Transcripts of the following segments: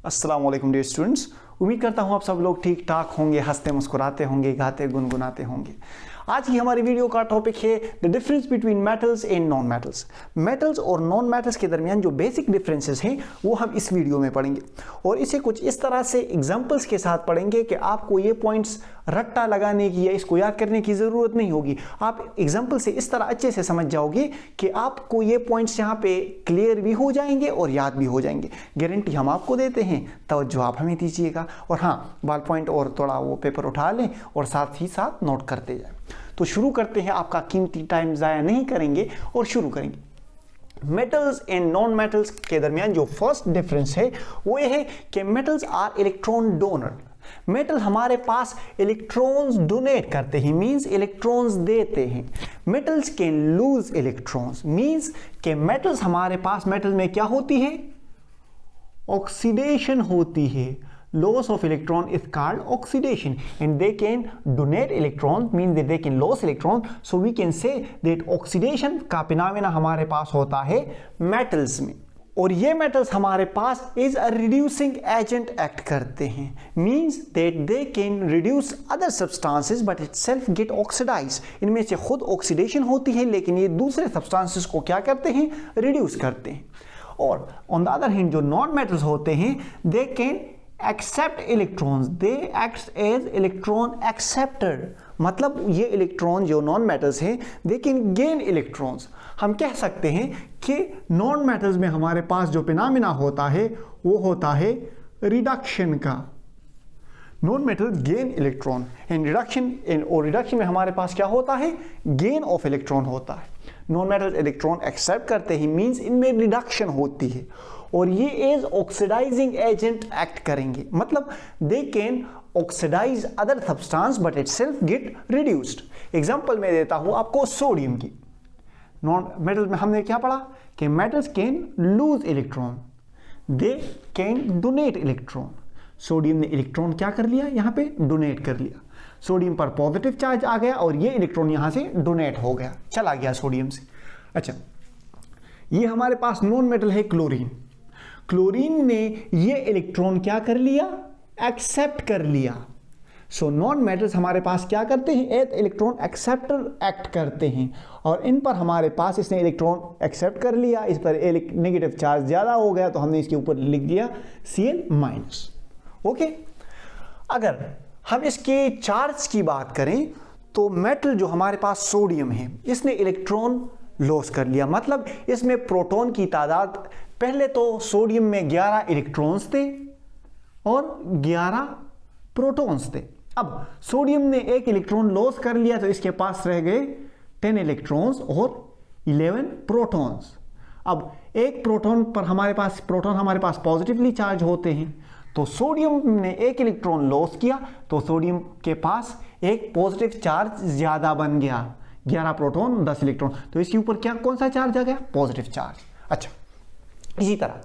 अस्सलाम वालेकुम dear students, उम्मीद करता हूँ आप सब लोग ठीक ठाक होंगे, हंसते मुस्कुराते होंगे, गाते गुनगुनाते होंगे। आज की हमारी वीडियो का टॉपिक है the difference between metals and non metals. Metals और नॉन मेटल्स के दरमियान जो बेसिक डिफरेंसेस हैं वो हम इस वीडियो में पढ़ेंगे और इसे कुछ इस तरह से एग्जांपल्स के साथ पढ़ेंगे कि आपको ये पॉइंट्स रट्टा लगाने की या इसको याद करने की ज़रूरत नहीं होगी। आप एग्जाम्पल से इस तरह अच्छे से समझ जाओगे कि आपको ये पॉइंट्स यहाँ पे क्लियर भी हो जाएंगे और याद भी हो जाएंगे। गारंटी हम आपको देते हैं, तवज्जो आप हमें दीजिएगा। और हाँ, बॉल पॉइंट और थोड़ा वो पेपर उठा लें और साथ ही साथ नोट करते जाएं। तो शुरू करते हैं, आपका कीमती टाइम ज़ाया नहीं करेंगे और शुरू करेंगे। मेटल्स एंड नॉन मेटल्स के दरमियान जो फर्स्ट डिफरेंस है वो ये है कि metals are electron donor. Metal हमारे पास इलेक्ट्रॉन्स डोनेट करते हैं, मींस इलेक्ट्रॉन्स देते हैं। Metals can lose electrons, means के मेटल्स हमारे पास, मेटल में क्या होती है? ऑक्सीडेशन होती है। Loss of electron is called oxidation, and they can donate electrons, means that they can lose electron. So we can say that oxidation का phenomena हमारे पास होता है metals में, और ये metals हमारे पास is a reducing agent act करते हैं, means that they can reduce other substances but itself get oxidized. इनमें से खुद oxidation होती है लेकिन ये दूसरे substances को क्या करते हैं? reduce करते हैं। और on the other hand जो non metals होते हैं they can accept electrons, they act as electron acceptor। मतलब ये इलेक्ट्रॉन जो नॉन मेटल्स हैं they can gain electrons। हम कह सकते हैं कि नॉन मेटल्स में हमारे पास जो फिनोमेना होता है वो होता है रिडक्शन का। Non metal gain electron and reduction, और रिडक्शन में हमारे पास क्या होता है? गेन ऑफ इलेक्ट्रॉन होता है। नॉन मेटल इलेक्ट्रॉन एक्सेप्ट करते ही, मींस इनमें रिडक्शन होती है और ये एज ऑक्सीडाइजिंग एजेंट एक्ट करेंगे। मतलब they can oxidize other substance but itself get reduced. Example मैं देता हूं आपको सोडियम की। नॉन मेटल में हमने क्या पढ़ा कि metals can lose electron, they can donate electron. Sodium ने इलेक्ट्रॉन क्या कर लिया? यहां पे डोनेट कर लिया। सोडियम पर पॉजिटिव चार्ज आ गया और ये इलेक्ट्रॉन यहां से डोनेट हो गया, चला गया सोडियम से। अच्छा, ये हमारे पास नॉन मेटल है क्लोरीन। क्लोरीन ने ये इलेक्ट्रॉन क्या कर लिया? एक्सेप्ट कर लिया। सो नॉन मेटल्स हमारे पास क्या करते हैं? एज इलेक्ट्रॉन एक्सेप्टर एक्ट करते हैं और इन पर हमारे पास, इसने इलेक्ट्रॉन एक्सेप्ट कर लिया, इस पर नेगेटिव चार्ज ज्यादा हो गया तो हमने इसके ऊपर लिख दिया Cl-। ओके, अगर हम इसके चार्ज की बात करें तो मेटल जो हमारे पास सोडियम है इसने इलेक्ट्रॉन लॉस कर लिया। मतलब इसमें प्रोटॉन की तादाद, पहले तो सोडियम में 11 इलेक्ट्रॉन्स थे और 11 प्रोटॉन्स थे। अब सोडियम ने एक इलेक्ट्रॉन लॉस कर लिया तो इसके पास रह गए 10 इलेक्ट्रॉन्स और 11 प्रोटॉन्स। अब एक प्रोटॉन पर हमारे पास पॉजिटिवली चार्ज होते हैं, तो सोडियम ने एक इलेक्ट्रॉन लॉस किया तो सोडियम के पास एक पॉजिटिव चार्ज ज्यादा बन गया, 11 प्रोटॉन 10 इलेक्ट्रॉन, तो इसके ऊपर क्या, कौन सा चार्ज आ गया? Positive charge. अच्छा, इसी तरह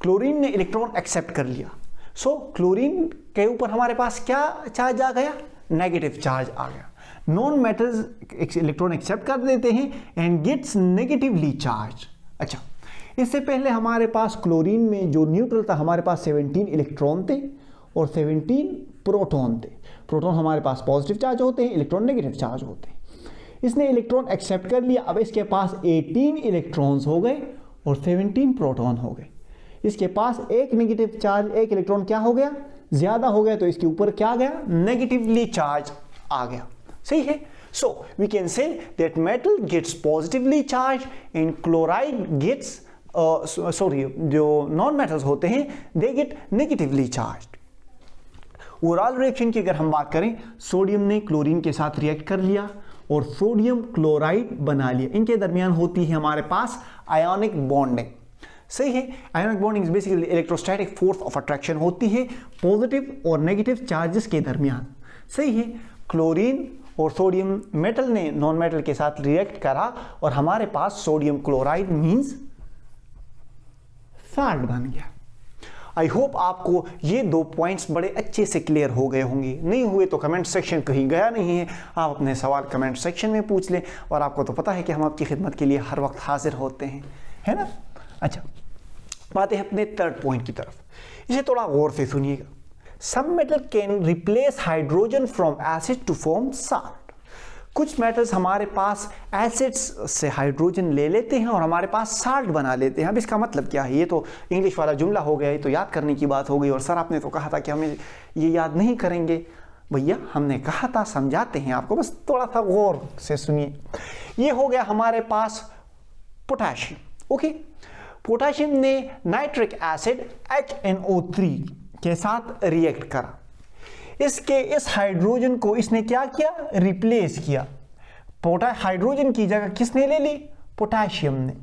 क्लोरीन ने इलेक्ट्रॉन एक्सेप्ट कर लिया, सो क्लोरीन के ऊपर हमारे पास क्या चार्ज आ गया? नेगेटिव चार्ज आ गया। नॉन मेटल्स इलेक्ट्रॉन एक्सेप्ट कर देते हैं एंड गेट्स नेगेटिवली चार्ज। अच्छा, इससे पहले हमारे पास क्लोरीन में जो न्यूट्रल था हमारे पास 17 इलेक्ट्रॉन थे और 17 प्रोटॉन थे। प्रोटॉन हमारे पास पॉजिटिव चार्ज होते हैं, इलेक्ट्रॉन नेगेटिव चार्ज होते हैं। इसने इलेक्ट्रॉन एक्सेप्ट कर लिया, अब इसके पास 18 इलेक्ट्रॉन्स हो गए और 17 प्रोटॉन हो गए। इसके पास एक नेगेटिव चार्ज, एक इलेक्ट्रॉन क्या हो गया? ज्यादा हो गया, तो इसके ऊपर क्या आ गया? नेगेटिवली चार्ज आ गया। सही है। So we can say that metal gets positively charge and chloride gets जो नॉन मेटल्स होते हैं they get negatively charge. Overall reaction की अगर हम बात करें, सोडियम ने क्लोरीन के साथ रिएक्ट कर लिया और सोडियम क्लोराइड बना लिया। इनके दरमियान होती है हमारे पास आयोनिक बॉन्डिंग। सही है। Ionic bonding basically electrostatic force of attraction होती है पॉजिटिव और नेगेटिव चार्जेस के दरमियान। सही है। क्लोरीन और सोडियम मेटल ने नॉन मेटल के साथ रिएक्ट करा और हमारे पास सोडियम क्लोराइड मींस साल्ट बन गया। आई होप आपको ये 2 पॉइंट्स बड़े अच्छे से क्लियर हो गए होंगे। नहीं हुए तो कमेंट सेक्शन कहीं गया नहीं है, आप अपने सवाल कमेंट सेक्शन में पूछ लें और आपको तो पता है कि हम आपकी खिदमत के लिए हर वक्त हाजिर होते हैं, है ना। अच्छा, आते हैं अपने थर्ड पॉइंट की तरफ, इसे थोड़ा गौर से सुनिएगा। Some metal can replace hydrogen from acid to form salt. कुछ मेटल्स हमारे पास एसिड्स से हाइड्रोजन ले लेते हैं और हमारे पास साल्ट बना लेते हैं। अब इसका मतलब क्या है? ये तो इंग्लिश वाला जुमला हो गया, ये तो याद करने की बात हो गई। और सर आपने तो कहा था कि हमें ये याद नहीं करेंगे। भैया हमने कहा था, समझाते हैं आपको, बस थोड़ा सा गौर से सुनिए। ये हो गया हमारे पास पोटेशियम। ओके, पोटेशियम ने नाइट्रिक एसिड HNO3 के साथ रिएक्ट करा। इसके इस हाइड्रोजन को इसने क्या किया? रिप्लेस किया। हाइड्रोजन की जगह किसने ले ली? पोटेशियम ने।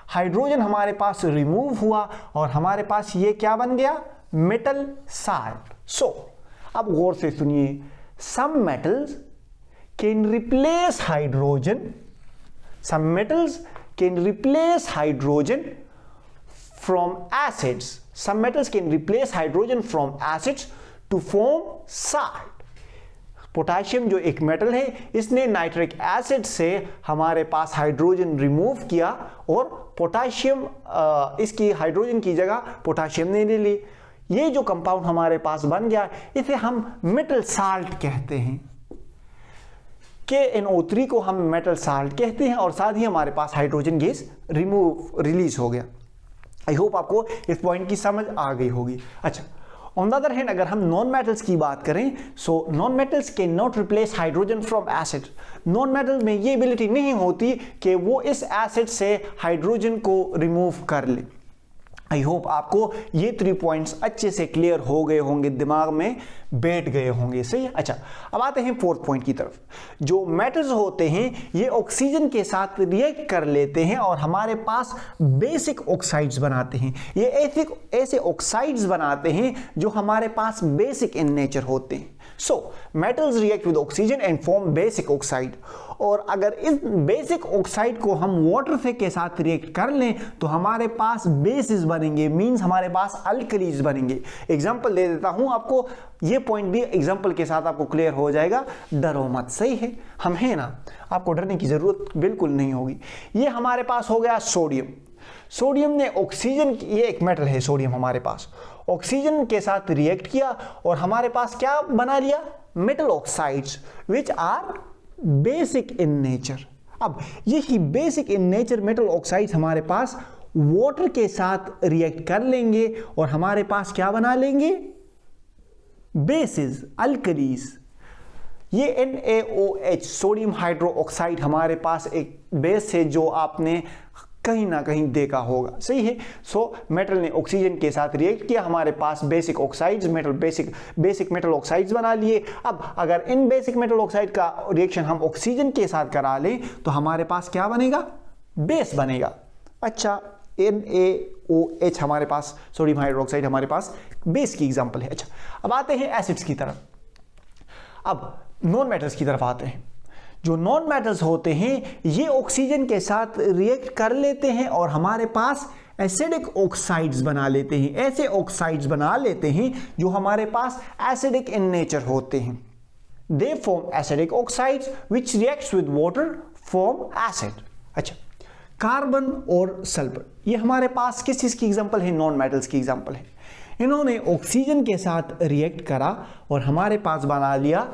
हाइड्रोजन हमारे पास रिमूव हुआ और हमारे पास ये क्या बन गया? Metal salt. सो अब गौर से सुनिए, some metals can replace hydrogen, some metals can replace hydrogen from acids, some metals can replace hydrogen from acids to form salt. Potassium जो एक मेटल है, इसने नाइट्रिक एसिड से हमारे पास हाइड्रोजन रिमूव किया और पोटाशियम इसकी हाइड्रोजन की जगह पोटाशियम ने ले ली। ये जो कंपाउंड हमारे पास बन गया, इसे हम मेटल साल्ट कहते हैं। KNO3 को हम मेटल साल्ट कहते हैं और साथ ही हमारे पास हाइड्रोजन गैस रिलीज हो गया। आई होप आपको इस पॉइंट की समझ आ गई होगी। अच्छा, ऑन द अदर हैंड अगर हम नॉन मेटल्स की बात करें, so non metals can not replace hydrogen from acid. Non metal में ये एबिलिटी नहीं होती कि वो इस एसिड से हाइड्रोजन को रिमूव कर ले। आई होप आपको ये 3 पॉइंट्स अच्छे से क्लियर हो गए होंगे, दिमाग में बैठ गए होंगे। सही है। अच्छा, अब आते हैं फोर्थ पॉइंट की तरफ। जो मेटल्स होते हैं ये ऑक्सीजन के साथ रिएक्ट कर लेते हैं और हमारे पास बेसिक ऑक्साइड्स बनाते हैं। ये ऐसे ऑक्साइड्स बनाते हैं जो हमारे पास बेसिक इन नेचर होते हैं। So metals react with oxygen and form basic oxide. और अगर इस बेसिक ऑक्साइड को हम वाटर से के साथ रिएक्ट कर लें तो हमारे पास बेसिस बनेंगे, मींस हमारे पास अल्कलीज बनेंगे। एग्जांपल दे देता हूं आपको, ये पॉइंट भी एग्जांपल के साथ आपको क्लियर हो जाएगा। डरो मत, सही है, हम हैं ना, आपको डरने की जरूरत बिल्कुल नहीं होगी। ये हमारे पास हो गया सोडियम। सोडियम ने ऑक्सीजन, ये एक मेटल है सोडियम, हमारे पास ऑक्सीजन के साथ रिएक्ट किया और हमारे पास क्या बना लिया? Metal oxides which are basic in nature. अब यही basic in nature metal oxides हमारे पास वाटर के साथ रिएक्ट कर लेंगे और हमारे पास क्या बना लेंगे? Basis, alkalis. ये NaOH सोडियम हाइड्रो ऑक्साइड हमारे पास एक बेस है जो आपने कहीं ना कहीं देखा होगा। सही है। सो मेटल ने ऑक्सीजन के साथ रिएक्ट किया, हमारे पास basic oxides, basic metal oxides बना लिए। अब अगर इन बेसिक मेटल ऑक्साइड का रिएक्शन हम ऑक्सीजन के साथ करा लें तो हमारे पास क्या बनेगा? बेस बनेगा। अच्छा, NaOH हमारे पास सोडियम हाइड्रोक्साइड हमारे पास बेस की एग्जांपल है। अच्छा, अब आते हैं एसिड्स की तरफ। अब नॉन मेटल्स की तरफ आते हैं। जो नॉन मेटल्स होते हैं ये ऑक्सीजन के साथ रिएक्ट कर लेते हैं और हमारे पास एसिडिक ऑक्साइड्स बना लेते हैं। ऐसे ऑक्साइड्स बना लेते हैं जो हमारे पास एसिडिक इन नेचर होते हैं। They form acidic oxides which reacts with water form acid. अच्छा, कार्बन और सल्फर, ये हमारे पास किस चीज की एग्जांपल है? नॉन मेटल्स की एग्जांपल है। इन्होंने ऑक्सीजन के साथ रिएक्ट करा और हमारे पास बना लिया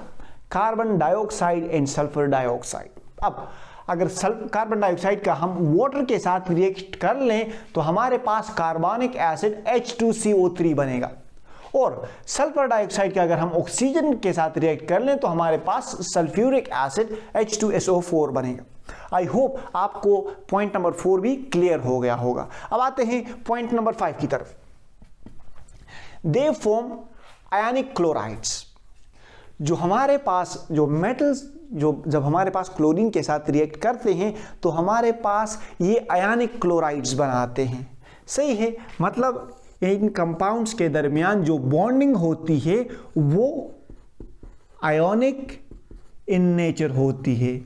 carbon dioxide and sulphur dioxide. अब अगर कार्बन डाइऑक्साइड का हम वाटर के साथ रिएक्ट कर लें तो हमारे पास कार्बनिक एसिड H2CO3 बनेगा और सल्फर डाइऑक्साइड का अगर हम ऑक्सीजन के साथ रिएक्ट कर लें तो हमारे पास सल्फ्यूरिक एसिड H2SO4 बनेगा। आई होप आपको पॉइंट नंबर 4 भी क्लियर हो गया होगा। अब आते हैं पॉइंट नंबर 5 की तरफ। They form ionic chlorides. जो हमारे पास जो मेटल्स जो जब हमारे पास क्लोरीन के साथ रिएक्ट करते हैं तो हमारे पास ये आयनिक क्लोराइड्स बनाते हैं। सही है, मतलब इन कंपाउंड्स के दरमियान जो बॉन्डिंग होती है वो आयोनिक इन नेचर होती है।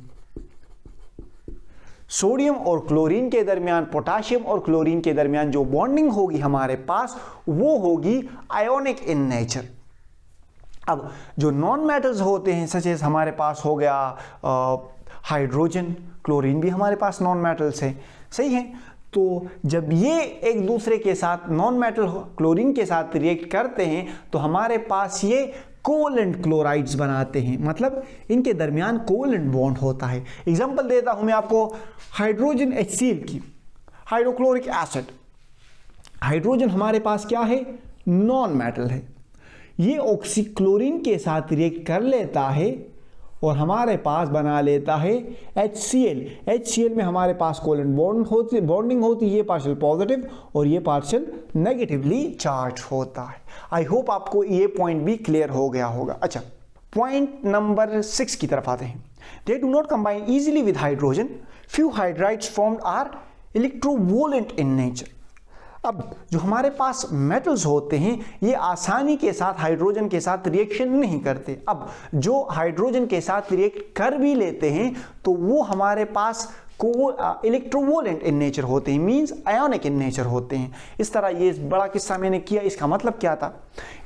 सोडियम और क्लोरीन के दरमियान, पोटाशियम और क्लोरीन के दरमियान जो बॉन्डिंग होगी हमारे पास वो होगी आयोनिक इन नेचर। अब जो नॉन मेटल्स होते हैं सच एज हमारे पास हो गया हाइड्रोजन, क्लोरीन भी हमारे पास नॉन मेटल्स है। सही है। तो जब ये एक दूसरे के साथ नॉन मेटल क्लोरीन के साथ रिएक्ट करते हैं तो हमारे पास ये कोवलेंट क्लोराइड्स बनाते हैं, मतलब इनके दरमियान कोवलेंट बॉन्ड होता है। एग्जांपल देता हूं मैं आपको हाइड्रोजन HCl की, हाइड्रोक्लोरिक एसिड। हाइड्रोजन हमारे पास क्या है, नॉन मेटल है। ये ऑक्सीक्लोरीन के साथ रिएक्ट कर लेता है और हमारे पास बना लेता है HCl। HCl में हमारे पास कोवलेंट बॉन्डिंग होती है, ये पार्शियल पॉजिटिव और ये पार्शियल नेगेटिवली चार्ज होता है। आई होप आपको ये पॉइंट भी क्लियर हो गया होगा। अच्छा, पॉइंट नंबर 6 की तरफ आते हैं। They do not combine easily with hydrogen, few hydrides formed are electrovalent in nature. अब जो हमारे पास मेटल्स होते हैं ये आसानी के साथ हाइड्रोजन के साथ रिएक्शन नहीं करते। अब जो हाइड्रोजन के साथ रिएक्ट कर भी लेते हैं तो वो हमारे पास इलेक्ट्रोवोलेंट इन नेचर होते हैं, मींस आयोनिक इन नेचर होते हैं। इस तरह ये बड़ा किस्सा मैंने किया। इसका मतलब क्या था,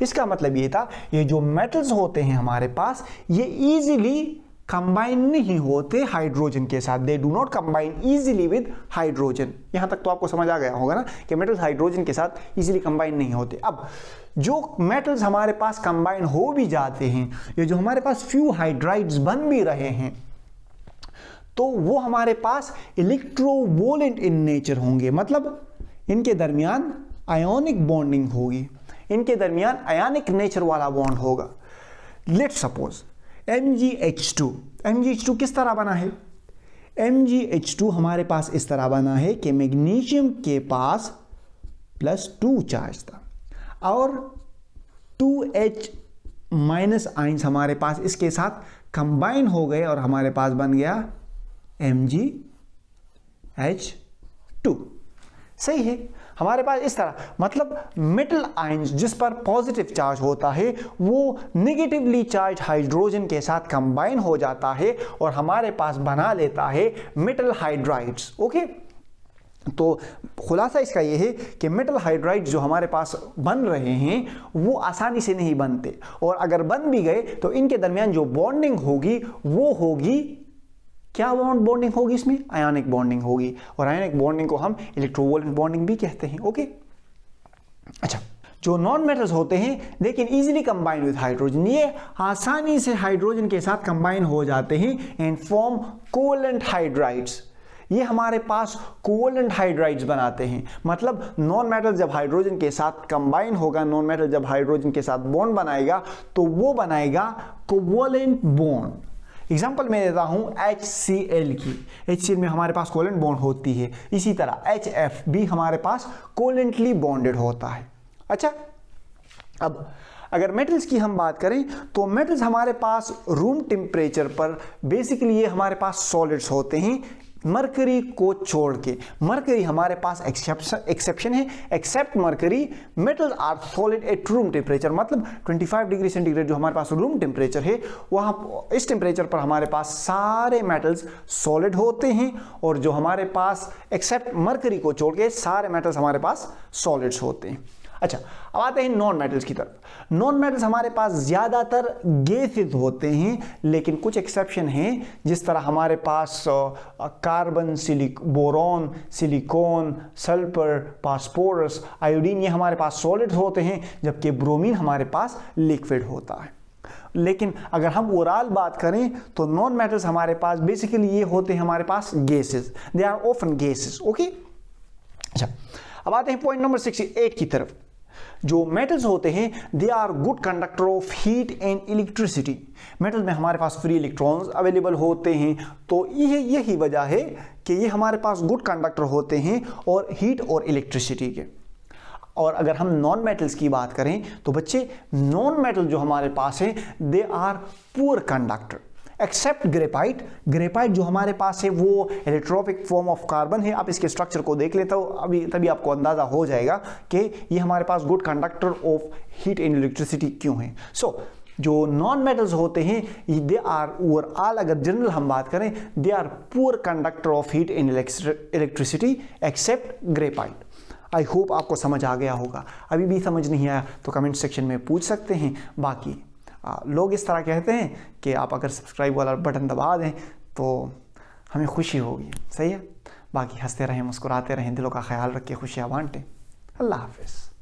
इसका मतलब ये था ये जो मेटल्स होते हैं हमारे पास ये इजीली कंबाइन नहीं होते हाइड्रोजन के साथ। दे do not combine easily with hydrogen. यहां तक तो आपको समझ आ गया होगा ना कि मेटल्स हाइड्रोजन के साथ इजीली कंबाइन नहीं होते। अब जो मेटल्स हमारे पास कंबाइन हो भी जाते हैं, ये जो हमारे पास फ्यू हाइड्राइड्स बन भी रहे हैं, तो वो हमारे पास इलेक्ट्रोवोलेंट इन नेचर होंगे, मतलब इनके दरमियान आयोनिक बॉन्डिंग होगी, इनके दरमियान आयोनिक नेचर वाला बॉन्ड होगा। लेट्स सपोज MgH2 किस तरह बना है, MgH2 हमारे पास इस तरह बना है कि मैग्नीशियम के पास +2 चार्ज था और 2H- आइंस हमारे पास इसके साथ कंबाइन हो गए और हमारे पास बन गया MgH2। सही है, हमारे पास इस तरह, मतलब मेटल आयंस जिस पर पॉजिटिव चार्ज होता है वो नेगेटिवली चार्ज हाइड्रोजन के साथ कंबाइन हो जाता है और हमारे पास बना लेता है मेटल हाइड्राइड्स। ओके, तो खुलासा इसका यह है कि मेटल हाइड्राइड्स जो हमारे पास बन रहे हैं वो आसानी से नहीं बनते, और अगर बन भी गए तो इनके दरमियान जो बॉन्डिंग होगी वो होगी, क्या बॉन्डिंग होगी इसमें, आयोनिक बॉन्डिंग होगी, और आयोनिक बॉन्डिंग को हम इलेक्ट्रोवोलेंट बॉन्डिंग भी कहते हैं। ओके, अच्छा, जो नॉन मेटल्स होते हैं लेकिन इजीली कंबाइन विद हाइड्रोजन, ये आसानी से हाइड्रोजन के साथ कंबाइन हो जाते हैं एंड फॉर्म कोवलेंट हाइड्राइड्स। ये हमारे पास कोवलेंट हाइड्राइड्स बनाते हैं, मतलब नॉन मेटल जब हाइड्रोजन के साथ कंबाइन होगा, नॉन मेटल जब हाइड्रोजन के साथ बॉन्ड बनाएगा तो वो बनाएगा कोवलेंट बॉन्ड। एग्जाम्पल मैं देता हूं HCl की। HCl में हमारे पास कोवलेंट बॉन्ड होती है, इसी तरह HF भी हमारे पास कोवलेंटली बॉन्डेड होता है। अच्छा, अब अगर मेटल्स की हम बात करें तो मेटल्स हमारे पास रूम टेम्परेचर पर बेसिकली ये हमारे पास सॉलिड्स होते हैं, मरकरी को छोड़ के। मरकरी हमारे पास एक्सेप्शन है, except mercury metals are solid at room temperature, मतलब 25 डिग्री सेंटीग्रेड जो हमारे पास रूम टेम्परेचर है, वहाँ इस टेम्परेचर पर हमारे पास सारे मेटल्स सॉलिड होते हैं, और जो हमारे पास एक्सेप्ट मरकरी को छोड़ के सारे मेटल्स हमारे पास सॉलिड्स होते हैं। अच्छा, अब आते हैं नॉन मेटल्स की तरफ। नॉन मेटल्स हमारे पास ज्यादातर गैसेस होते हैं, लेकिन कुछ एक्सेप्शन हैं, जिस तरह हमारे पास carbon, boron, silicon, sulphur, phosphorus, iodine, ये हमारे पास सॉलिड होते हैं, जबकि ब्रोमीन हमारे पास लिक्विड होता है। लेकिन अगर हम ओवरऑल बात करें तो नॉन मेटल्स हमारे पास बेसिकली ये होते हैं हमारे पास gases, they are often gases. Okay, अच्छा, अब आते हैं पॉइंट नंबर 68 की तरफ। जो मेटल्स होते हैं they are good conductor of heat and electricity. Metal में हमारे पास फ्री इलेक्ट्रॉन्स अवेलेबल होते हैं, तो यही वजह है कि ये हमारे पास गुड कंडक्टर होते हैं और हीट और इलेक्ट्रिसिटी के। और अगर हम नॉन मेटल्स की बात करें तो बच्चे नॉन मेटल जो हमारे पास है they are poor conductor except graphite. Graphite जो हमारे पास है वो एलेक्ट्रोपिक फॉर्म ऑफ कार्बन है। आप इसके स्ट्रक्चर को देख लेते हो अभी, तभी आपको अंदाजा हो जाएगा कि ये हमारे पास good conductor of heat and electricity क्यों है। सो जो नॉन मेटल्स होते हैं दे आर ओवरऑल, अगर जनरल हम बात करें, they are poor conductor of heat and electricity except graphite. I hope आपको समझ आ गया होगा। अभी भी समझ नहीं आया तो कमेंट सेक्शन में पूछ सकते हैं। बाकी लोग इस तरह कहते हैं कि आप अगर सब्सक्राइब वाला बटन दबा दें तो हमें खुशी होगी। सही है, बाकी हंसते रहें, मुस्कुराते रहें, दिलों का ख्याल रखें, खुशियाँ बांटें। अल्लाह हाफिज़।